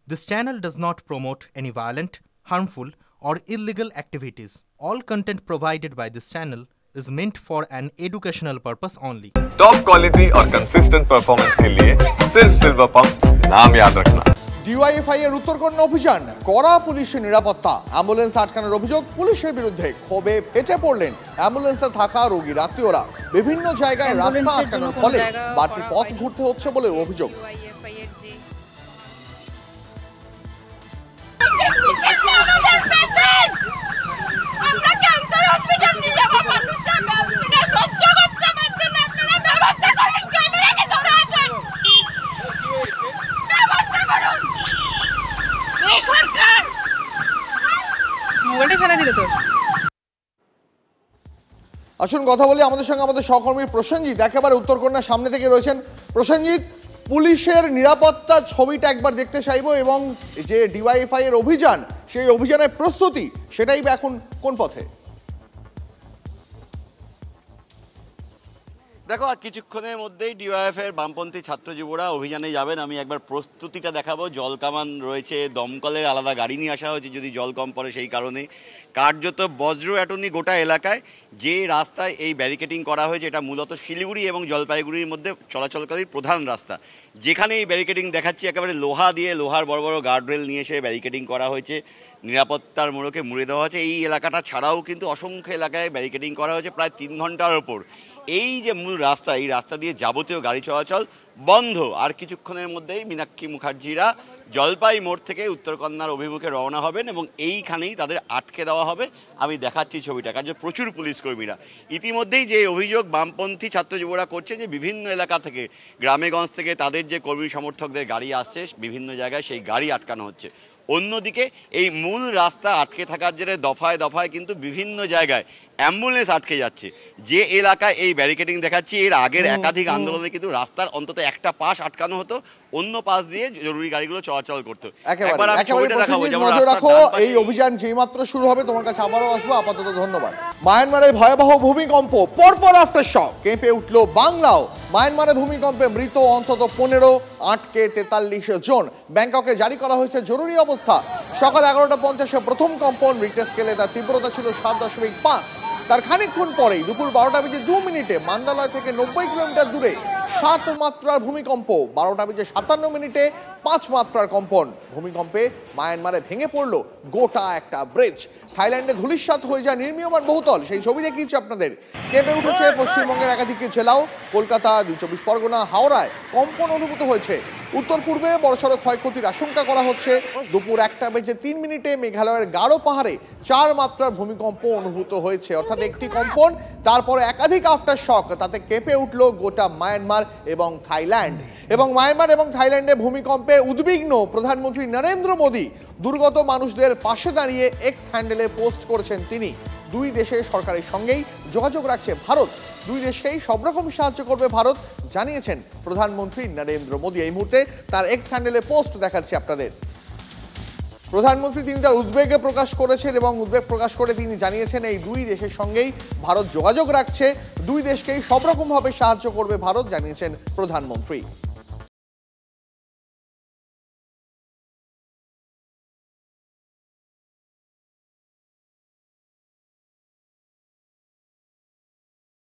This channel does not promote any violent, harmful, or illegal activities. All content provided by this channel is meant for an educational purpose only. Top quality और consistent performance के लिए सिर्फ silver pump नाम याद रखना। DYFI এর উত্তরকন্যা অভিযান, কড়া পুলিশের নিরাপত্তা, অ্যাম্বুলেন্স আটকানোর অভিযোগ পুলিশের বিরুদ্ধে ক্ষোভে ফেটে পড়লেন অ্যাম্বুলেন্সে থাকা রোগীর আত্মীয়রা। বিভিন্ন জায়গায় রাস্তা আটকানোর ফলে বাড়তি পথ ঘুরতে হচ্ছে বলে অভিযোগ। আসুন কথা বলি আমাদের সঙ্গে আমাদের সহকর্মী প্রসেনজিৎ একেবারে উত্তরকন্যার সামনে থেকে রয়েছেন। প্রসেনজিৎ, পুলিশের নিরাপত্তা ছবিটা একবার দেখতে চাইবো এবং যে ডিওয়াইএফআই এর অভিযান, সেই অভিযানের প্রস্তুতি সেটাই এখন কোন পথে? দেখো, আর কিছুক্ষণের মধ্যেই ডিওয়াইএফআই এর বামপন্থী ছাত্র যুবরা অভিযানে যাবেন। আমি একবার প্রস্তুতিটা দেখাবো। জল কামান রয়েছে, দমকলের আলাদা গাড়ি নিয়ে আসা হয়েছে যদি জল কম পড়ে সেই কারণে। কার্যত বজ্র অ্যাটর্নি গোটা এলাকায় যে রাস্তায় এই ব্যারিকেডিং করা হয়েছে, এটা মূলত শিলিগুড়ি এবং জলপাইগুড়ির মধ্যে চলাচলকারী প্রধান রাস্তা। যেখানে এই ব্যারিকেডিং দেখাচ্ছি, একেবারে লোহা দিয়ে, লোহার বড় বড় গার্ডরেল নিয়ে এসে ব্যারিকেডিং করা হয়েছে, নিরাপত্তার মোড়কে মুড়ে দেওয়া হয়েছে। এই এলাকাটা ছাড়াও কিন্তু অসংখ্য এলাকায় ব্যারিকেডিং করা হয়েছে প্রায় 3 ঘন্টার ওপর। এই যে মূল রাস্তা, এই রাস্তা দিয়ে যাবতীয় গাড়ি চলাচল বন্ধ। আর কিছুক্ষণের মধ্যেই মীনাক্ষী মুখার্জিরা জলপাই মোড় থেকে উত্তরকন্যার অভিমুখে রওনা হবেন এবং এইখানেই তাদের আটকে দেওয়া হবে। আমি দেখাচ্ছি ছবিটা, কারণ প্রচুর পুলিশ কর্মীরা। ইতিমধ্যেই যে অভিযোগ বামপন্থী ছাত্র যুবরা করছে যে বিভিন্ন এলাকা থেকে, গ্রামেগঞ্জ থেকে তাদের যে কর্মী সমর্থকদের গাড়ি আসছে বিভিন্ন জায়গায়, সেই গাড়ি আটকানো হচ্ছে। অন্যদিকে এই মূল রাস্তা আটকে থাকার জেরে দফায় দফায় কিন্তু বিভিন্ন জায়গায় অ্যাম্বুলেন্স আটকে যাচ্ছে। যে এলাকায় এই ব্যারিকেডিং দেখাচ্ছি, এর আগের একাধিক আন্দোলনে কিন্তু রাস্তার অন্তত একটা পাশ আটকানো হতো, অন্য পাশ দিয়ে জরুরি গাড়িগুলো চলাচল করতো। এই অভিযান যেই মাত্র শুরু হবে তোমার কাছে আবারও আসবো। আপাতত ধন্যবাদ। মায়ানমারে ভয়াবহ ভূমিকম্প, পরপর আফটার শক, কেঁপে উঠল বাংলাও। মায়ানমারে ভূমিকম্পে মৃত অন্তত 15, আটকে 43 জন। ব্যাংককে জারি করা হয়েছে জরুরি অবস্থা। সকাল 11:50 প্রথম কম্পন, রিক্টার স্কেলে তার তীব্রতা ছিল 7.5। তার খানিকক্ষণ পরেই দুপুর 12:02 মান্দালয় থেকে 90 কিলোমিটার দূরে 7 মাত্রার ভূমিকম্প। 12:57 5 মাত্রার কম্পন। ভূমিকম্পে মায়ানমারে ভেঙে পড়ল গোটা একটা ব্রিজ। থাইল্যান্ডে ধূলিসাৎ হয়ে যায় নির্মীয়মান বহুতল, সেই ছবি দেখিয়েছি আপনাদের। কেঁপে উঠেছে পশ্চিমবঙ্গের একাধিক জেলাও। কলকাতা, 24 পরগনা, হাওড়ায় কম্পন অনুভূত হয়েছে। উত্তর পূর্বে বড়সড় ক্ষয়ক্ষতির আশঙ্কা করা হচ্ছে। দুপুর 1:03 মেঘালয়ের গারো পাহাড়ে 4 মাত্রার ভূমিকম্প অনুভূত হয়েছে, অর্থাৎ একটি কম্পন, তারপরে একাধিক আফটার শক। তাতে কেঁপে উঠল গোটা মায়ানমার এবং থাইল্যান্ড। এবং মায়ানমার এবং থাইল্যান্ডে ভূমিকম্পে উদ্বিগ্ন প্রধানমন্ত্রী নরেন্দ্র মোদী। দুর্গত মানুষদের পাশে দাঁড়িয়ে এক্স হ্যান্ডেলে পোস্ট করেছেন তিনি। দুই দেশের সরকারের সঙ্গেই যোগাযোগ রাখছে ভারত, দুই দেশকেই সব রকম সাহায্য করবে ভারত, জানিয়েছেন প্রধানমন্ত্রী নরেন্দ্র মোদী। এই মুহূর্তে তার এক্স হ্যান্ডেলে পোস্ট দেখাচ্ছি আপনাদের। প্রধানমন্ত্রী তিনি তার উদ্বেগ প্রকাশ করেছেন এবং উদ্বেগ প্রকাশ করে তিনি জানিয়েছেন এই দুই দেশের সঙ্গেই ভারত যোগাযোগ রাখছে, দুই দেশকেই সব রকমভাবে সাহায্য করবে ভারত, জানিয়েছেন প্রধানমন্ত্রী।